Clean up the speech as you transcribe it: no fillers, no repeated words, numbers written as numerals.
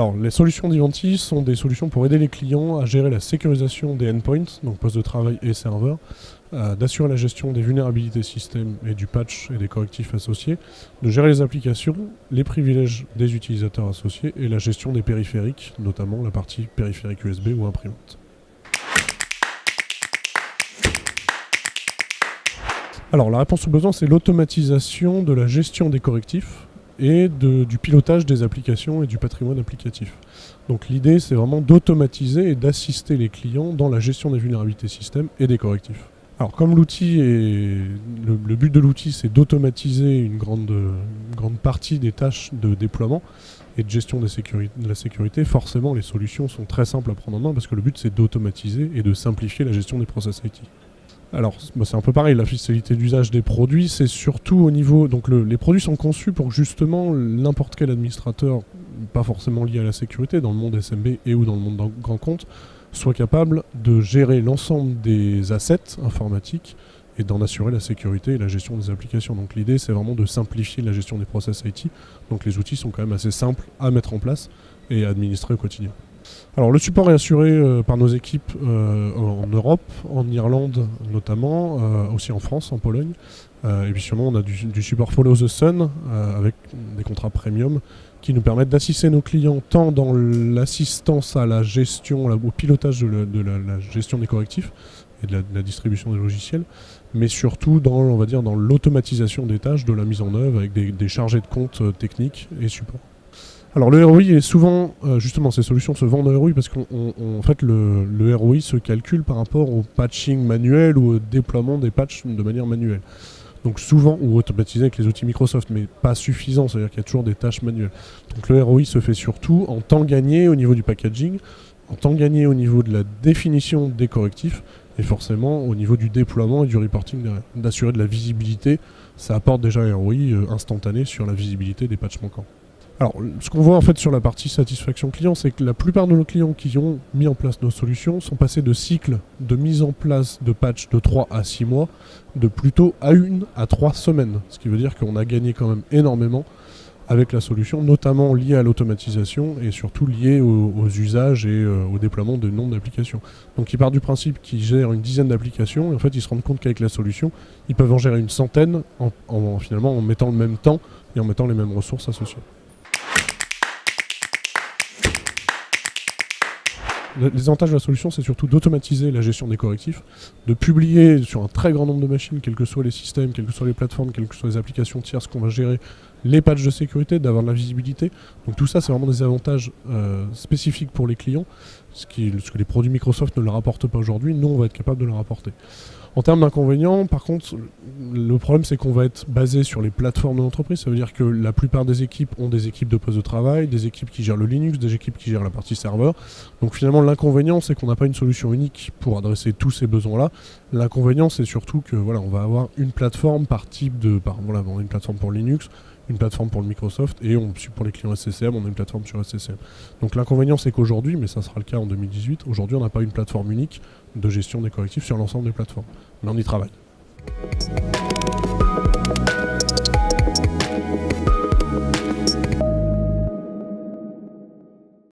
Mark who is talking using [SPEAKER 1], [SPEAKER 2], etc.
[SPEAKER 1] Alors, les solutions d'Ivanti sont des solutions pour aider les clients à gérer la sécurisation des endpoints, donc postes de travail et serveurs, d'assurer la gestion des vulnérabilités système et du patch et des correctifs associés, de gérer les applications, les privilèges des utilisateurs associés et la gestion des périphériques, notamment la partie périphérique USB ou imprimante. Alors, la réponse aux besoins, c'est l'automatisation de la gestion des correctifs et du pilotage des applications et du patrimoine applicatif. Donc l'idée, c'est vraiment d'automatiser et d'assister les clients dans la gestion des vulnérabilités système et des correctifs. Alors comme l'outil est... Le but de l'outil, c'est d'automatiser une grande partie des tâches de déploiement et de gestion de la sécurité, forcément les solutions sont très simples à prendre en main parce que le but, c'est d'automatiser et de simplifier la gestion des process IT. Alors, c'est un peu pareil, la fiscalité d'usage des produits, c'est surtout au niveau... Donc les produits sont conçus pour que justement n'importe quel administrateur, pas forcément lié à la sécurité, dans le monde SMB et ou dans le monde grand compte, soit capable de gérer l'ensemble des assets informatiques et d'en assurer la sécurité et la gestion des applications. Donc l'idée, c'est vraiment de simplifier la gestion des process IT. Donc les outils sont quand même assez simples à mettre en place et à administrer au quotidien. Alors le support est assuré par nos équipes en Europe, en Irlande notamment, aussi en France, en Pologne. Et puis sûrement on a du support Follow the Sun avec des contrats premium qui nous permettent d'assister nos clients tant dans l'assistance à la gestion, au pilotage de la gestion des correctifs et de la distribution des logiciels, mais surtout dans l'automatisation des tâches, de la mise en œuvre avec des chargés de compte techniques et support. Alors le ROI est souvent, justement ces solutions se vendent en ROI parce qu'en fait le ROI se calcule par rapport au patching manuel ou au déploiement des patchs de manière manuelle. Donc souvent, ou automatisé avec les outils Microsoft, mais pas suffisant, c'est-à-dire qu'il y a toujours des tâches manuelles. Donc le ROI se fait surtout en temps gagné au niveau du packaging, en temps gagné au niveau de la définition des correctifs, et forcément au niveau du déploiement et du reporting derrière. D'assurer de la visibilité, ça apporte déjà un ROI instantané sur la visibilité des patchs manquants. Alors, ce qu'on voit en fait sur la partie satisfaction client, c'est que la plupart de nos clients qui ont mis en place nos solutions sont passés de cycles de mise en place de patchs de 3 à 6 mois, de plutôt à 1 à 3 semaines. Ce qui veut dire qu'on a gagné quand même énormément avec la solution, notamment liée à l'automatisation et surtout liée aux usages et au déploiement de nombre d'applications. Donc ils partent du principe qu'ils gèrent une dizaine d'applications et en fait ils se rendent compte qu'avec la solution, ils peuvent en gérer une centaine finalement en mettant le même temps et en mettant les mêmes ressources associées. Les avantages de la solution, c'est surtout d'automatiser la gestion des correctifs, de publier sur un très grand nombre de machines, quels que soient les systèmes, quelles que soient les plateformes, quelles que soient les applications tierces qu'on va gérer, les patchs de sécurité, d'avoir de la visibilité. Donc tout ça, c'est vraiment des avantages spécifiques pour les clients, ce que les produits Microsoft ne leur apportent pas aujourd'hui, nous on va être capable de leur apporter. En termes d'inconvénients, par contre, le problème c'est qu'on va être basé sur les plateformes de l'entreprise. Ça veut dire que la plupart des équipes ont des équipes de poste de travail, des équipes qui gèrent le Linux, des équipes qui gèrent la partie serveur. Donc finalement, l'inconvénient c'est qu'on n'a pas une solution unique pour adresser tous ces besoins-là. L'inconvénient c'est surtout que on va avoir une plateforme par type une plateforme pour Linux, une plateforme pour le Microsoft et pour les clients SCCM, on a une plateforme sur SCCM. Donc l'inconvénient c'est qu'aujourd'hui, mais ça sera le cas en 2018, aujourd'hui on n'a pas une plateforme unique de gestion des correctifs sur l'ensemble des plateformes. Mais on y travaille.